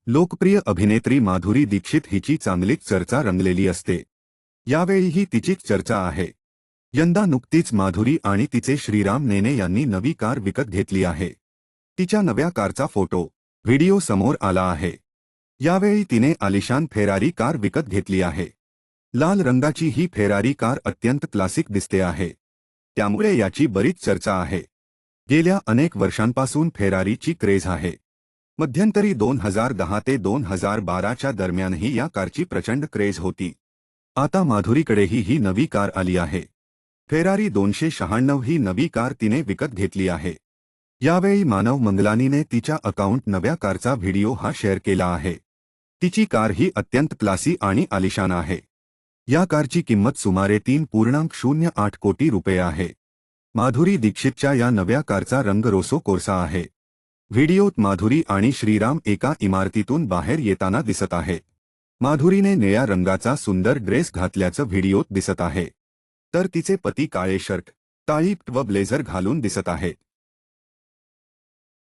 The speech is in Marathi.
लोकप्रिय अभिनेत्री माधुरी दीक्षित हिची चांगलीच चर्चा रंगलेली असते. यावेळीही तिचीच चर्चा आहे. यंदा नुकतीच माधुरी आणि तिचे श्रीराम नेने यांनी नवी कार विकत घेतली आहे. तिच्या नव्या कारचा फोटो, व्हिडिओ समोर आला आहे. यावेळी तिने आलिशान फेरारी कार विकत घेतली आहे. लाल रंगाची ही फेरारी कार अत्यंत क्लासिक दिसते आहे. त्यामुळे याची बरीच चर्चा आहे. गेल्या अनेक वर्षांपासून फेरारीची क्रेझ आहे. मध्यंतरी 2010 ते 2012च्या दरम्यानही या कारची प्रचंड क्रेझ होती. आता माधुरीकडेही ही नवी कार आली आहे. फेरारी 296 ही नवी कार तिने विकत घेतली आहे. यावेळी मानव मंगलानीने तिच्या अकाउंट नव्या कारचा व्हिडिओ हा शेअर केला आहे. तिची कार ही अत्यंत क्लासी आणि आलिशान आहे. या कारची किंमत सुमारे 3.08 कोटी रुपये आहे. माधुरी दीक्षितच्या या नव्या कारचा रंग रोसो कोर्सा आहे. व्हिडिओत माधुरी आणि श्रीराम एका इमारतीतून बाहेर येताना दिसत आहेत. माधुरीने निळ्या रंगाचा सुंदर ड्रेस घातल्याचं व्हिडिओत दिसत आहे. तर तिचे पती काळे शर्ट, टाई व ब्लेझर घालून दिसत आहेत.